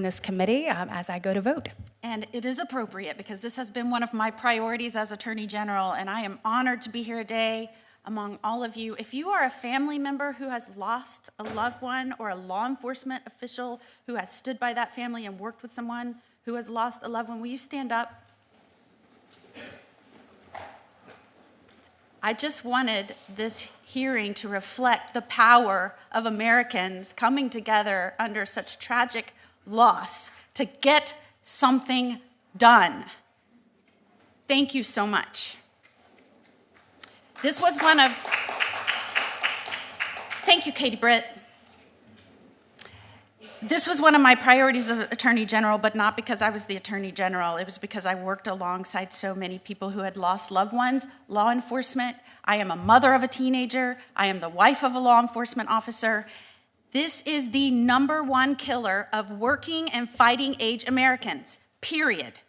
this committee as I go to vote. And it is appropriate because this has been one of my priorities as Attorney General, and I am honored to be here today among all of you. If you are a family member who has lost a loved one or a law enforcement official who has stood by that family and worked with someone who has lost a loved one, will you stand up? I just wanted this hearing to reflect the power of Americans coming together under such tragic loss to get something done. Thank you so much. Thank you, Katie Britt. This was one of my priorities as Attorney General, but not because I was the Attorney General. It was because I worked alongside so many people who had lost loved ones, law enforcement. I am a mother of a teenager. I am the wife of a law enforcement officer. This is the #1 killer of working and fighting age Americans, period.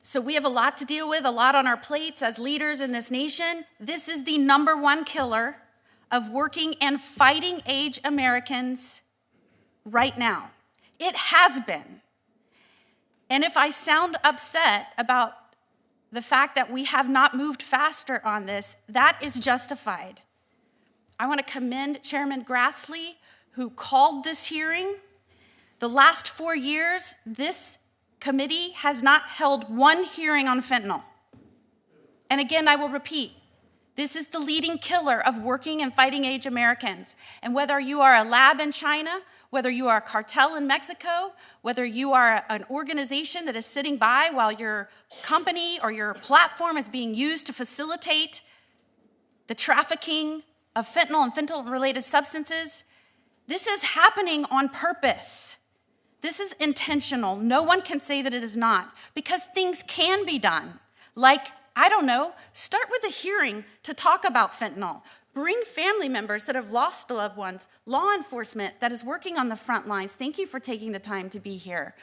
So we have a lot to deal with, a lot on our plates as leaders in this nation. This is the #1 killer of working and fighting age Americans right now. It has been. And if I sound upset about the fact that we have not moved faster on this, that is justified. I want to commend Chairman Grassley, who called this hearing. The last 4 years, this committee has not held one hearing on fentanyl. And again, I will repeat, this is the leading killer of working and fighting age Americans. And whether you are a lab in China, whether you are a cartel in Mexico, whether you are an organization that is sitting by while your company or your platform is being used to facilitate the trafficking of fentanyl and fentanyl-related substances, this is happening on purpose. This is intentional. No one can say that it is not, because things can be done. Like, I don't know, start with a hearing to talk about fentanyl. Bring family members that have lost loved ones, law enforcement that is working on the front lines. Thank you for taking the time to be here.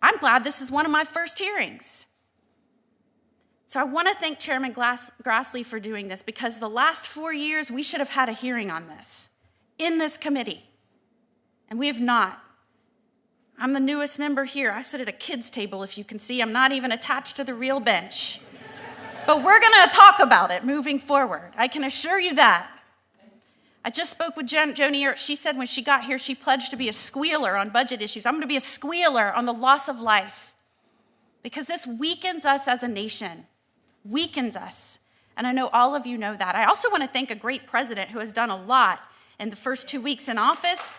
I'm glad this is one of my first hearings. So I want to thank Chairman Grassley for doing this, because the last 4 years we should have had a hearing on this in this committee, and we have not. I'm the newest member here. I sit at a kid's table, if you can see. I'm not even attached to the real bench. But we're going to talk about it moving forward. I can assure you that. I just spoke with Joni. She said when she got here, she pledged to be a squealer on budget issues. I'm going to be a squealer on the loss of life, because this weakens us as a nation, weakens us. And I know all of you know that. I also want to thank a great president who has done a lot in the first 2 weeks in office.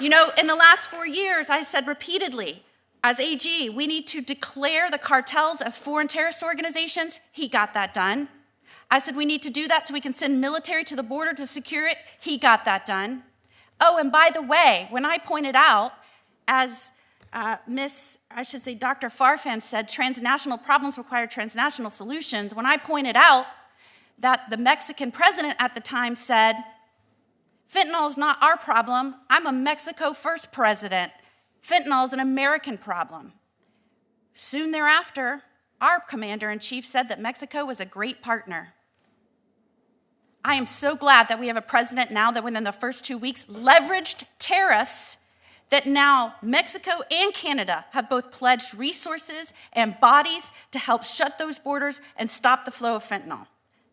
You know, in the last 4 years, I said repeatedly, as AG, we need to declare the cartels as foreign terrorist organizations. He got that done. I said we need to do that so we can send military to the border to secure it. He got that done. Oh, and by the way, when I pointed out, as Dr. Farfan said, transnational problems require transnational solutions. When I pointed out that the Mexican president at the time said, fentanyl is not our problem. I'm a Mexico first president. Fentanyl is an American problem. Soon thereafter, our commander-in-chief said that Mexico was a great partner. I am so glad that we have a president now that within the first 2 weeks leveraged tariffs, that now Mexico and Canada have both pledged resources and bodies to help shut those borders and stop the flow of fentanyl.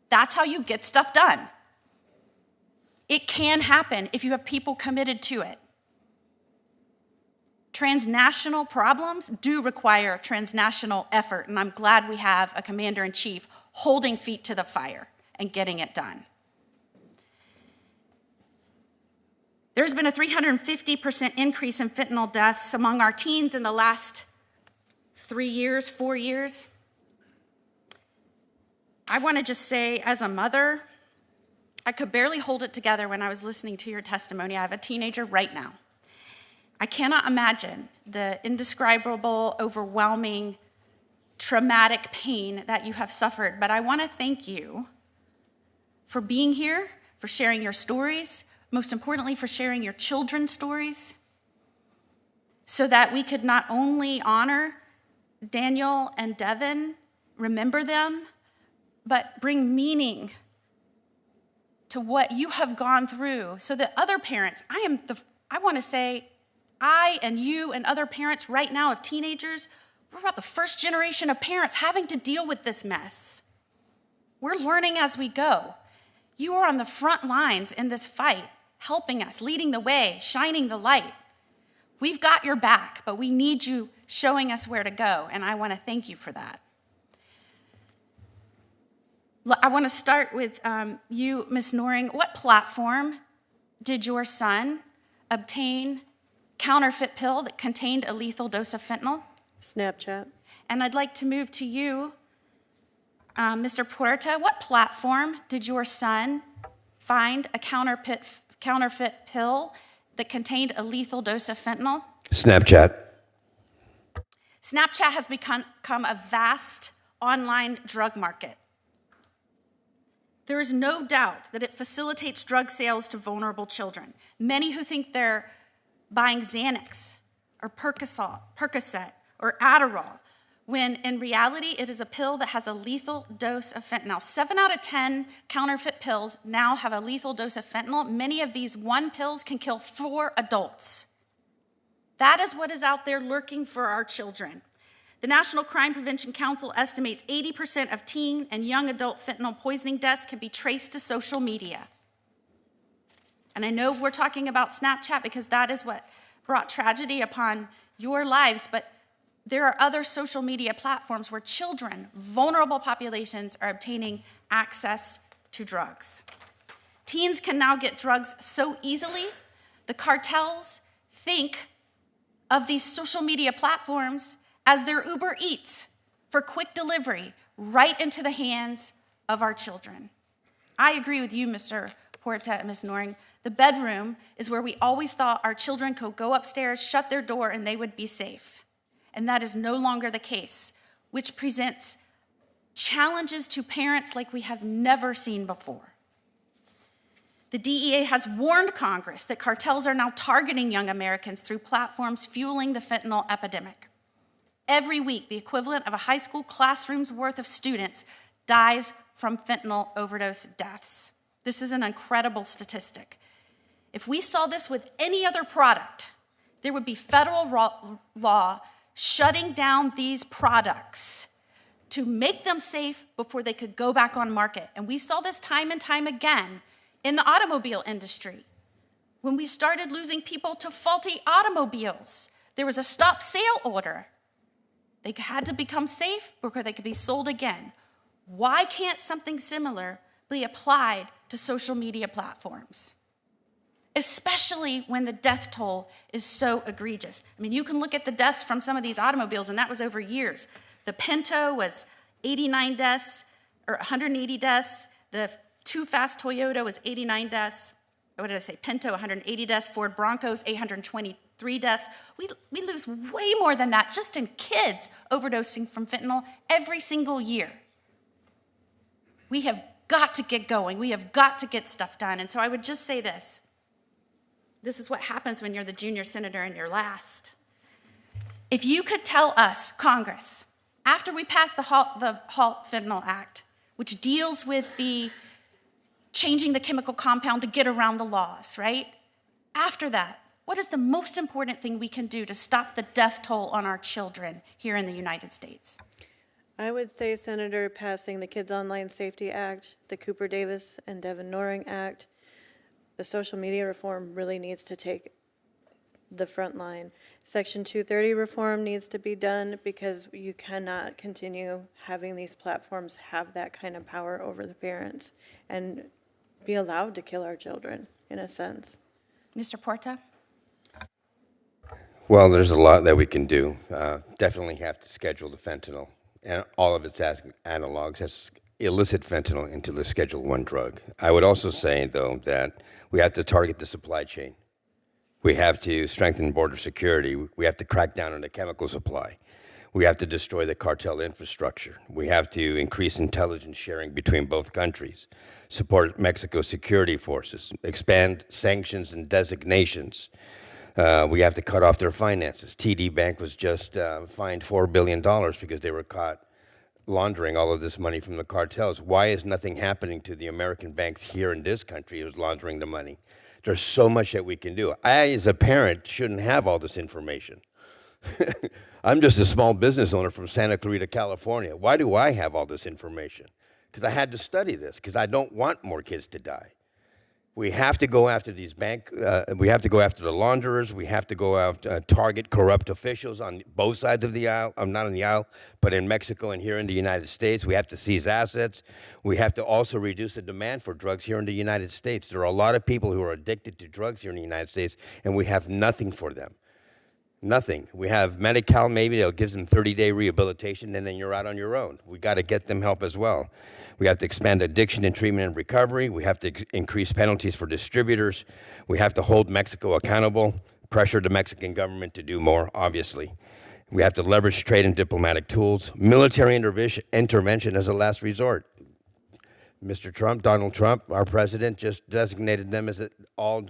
That's how you get stuff done. It can happen if you have people committed to it. Transnational problems do require transnational effort, and I'm glad we have a commander-in-chief holding feet to the fire and getting it done. There's been a 350% increase in fentanyl deaths among our teens in the last 4 years. I want to just say, as a mother, I could barely hold it together when I was listening to your testimony. I have a teenager right now. I cannot imagine the indescribable, overwhelming, traumatic pain that you have suffered, but I want to thank you for being here, for sharing your stories, most importantly, for sharing your children's stories, so that we could not only honor Daniel and Devin, remember them, but bring meaning to what you have gone through, so that other parents, I want to say, I and you and other parents right now of teenagers, we're about the first generation of parents having to deal with this mess. We're learning as we go. You are on the front lines in this fight, helping us, leading the way, shining the light. We've got your back, but we need you showing us where to go, and I want to thank you for that. I want to start with you, Ms. Noring. What platform did your son obtain counterfeit pill that contained a lethal dose of fentanyl? Snapchat. And I'd like to move to you, Mr. Puerta. What platform did your son find a counterfeit pill that contained a lethal dose of fentanyl? Snapchat. Snapchat has become a vast online drug market. There is no doubt that it facilitates drug sales to vulnerable children. Many who think they're buying Xanax or Percocet or Adderall, when in reality it is a pill that has a lethal dose of fentanyl. 7 out of 10 counterfeit pills now have a lethal dose of fentanyl. Many of these one pills can kill 4 adults. That is what is out there lurking for our children. The National Crime Prevention Council estimates 80% of teen and young adult fentanyl poisoning deaths can be traced to social media. And I know we're talking about Snapchat because that is what brought tragedy upon your lives, but there are other social media platforms where children, vulnerable populations, are obtaining access to drugs. Teens can now get drugs so easily. The cartels think of these social media platforms as their Uber Eats for quick delivery right into the hands of our children. I agree with you, Mr. Puerta and Ms. Noring. The bedroom is where we always thought our children could go upstairs, shut their door, and they would be safe. And that is no longer the case, which presents challenges to parents like we have never seen before. The DEA has warned Congress that cartels are now targeting young Americans through platforms fueling the fentanyl epidemic. Every week, the equivalent of a high school classroom's worth of students dies from fentanyl overdose deaths. This is an incredible statistic. If we saw this with any other product, there would be federal law shutting down these products to make them safe before they could go back on market. And we saw this time and time again in the automobile industry. When we started losing people to faulty automobiles, there was a stop sale order. They had to become safe before they could be sold again. Why can't something similar be applied to social media platforms? Especially when the death toll is so egregious. I mean, you can look at the deaths from some of these automobiles, and that was over years. The Pinto was 89 deaths, or 180 deaths. The Too Fast Toyota was 89 deaths. What did I say? Pinto, 180 deaths. Ford Broncos, 823 deaths. We lose way more than that just in kids overdosing from fentanyl every single year. We have got to get going. We have got to get stuff done. And so I would just say this. This is what happens when you're the junior senator and you're last. If you could tell us, Congress, after we pass the Halt Fentanyl Act, which deals with the changing the chemical compound to get around the laws, right? After that, what is the most important thing we can do to stop the death toll on our children here in the United States? I would say, Senator, passing the Kids Online Safety Act, the Cooper Davis and Devin Noring Act, the social media reform really needs to take the front line. Section 230 reform needs to be done because you cannot continue having these platforms have that kind of power over the parents and be allowed to kill our children, in a sense. Mr. Puerta? Well, there's a lot that we can do. Definitely have to schedule the fentanyl and all of its analogs as illicit fentanyl into the Schedule I drug. I would also say, though, that we have to target the supply chain. We have to strengthen border security. We have to crack down on the chemical supply. We have to destroy the cartel infrastructure. We have to increase intelligence sharing between both countries, support Mexico's security forces, expand sanctions and designations. We have to cut off their finances. TD Bank was just fined $4 billion because they were caught laundering all of this money from the cartels. Why is nothing happening to the American banks here in this country who's laundering the money? There's so much that we can do. I, as a parent, shouldn't have all this information. I'm just a small business owner from Santa Clarita, California. Why do I have all this information? Because I had to study this, because I don't want more kids to die. We have to go after these we have to go after the launderers. We have to go after, target corrupt officials on both sides of the aisle. Not on the aisle, but in Mexico and here in the United States. We have to seize assets. We have to also reduce the demand for drugs here in the United States. There are a lot of people who are addicted to drugs here in the United States, and we have nothing for them. Nothing. We have Medi-Cal, maybe they'll give them 30-day rehabilitation, and then you're out on your own. We got to get them help as well. We have to expand addiction and treatment and recovery. We have to increase penalties for distributors. We have to hold Mexico accountable, pressure the Mexican government to do more, obviously. We have to leverage trade and diplomatic tools. Military intervention as a last resort. Mr. Trump, Donald Trump, our president, just designated them as all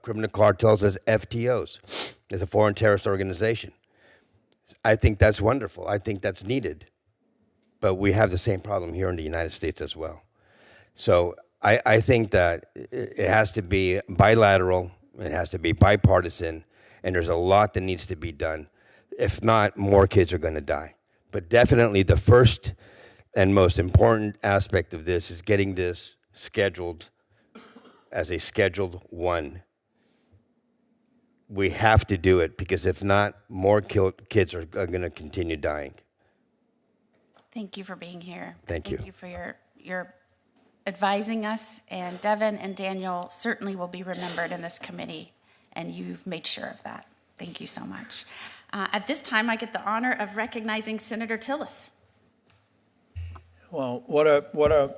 criminal cartels as FTOs, as a foreign terrorist organization. I think that's wonderful. I think that's needed. But we have the same problem here in the United States as well. So I think that it has to be bilateral, it has to be bipartisan, and there's a lot that needs to be done. If not, more kids are going to die. But definitely the first and most important aspect of this is getting this scheduled as a Scheduled 1. We have to do it, because if not, more kids are going to continue dying. Thank you for being here. Thank you. Thank you for your advising us. And Devin and Daniel certainly will be remembered in this committee, and you've made sure of that. Thank you so much. At this time, I get the honor of recognizing Senator Tillis. Well, what a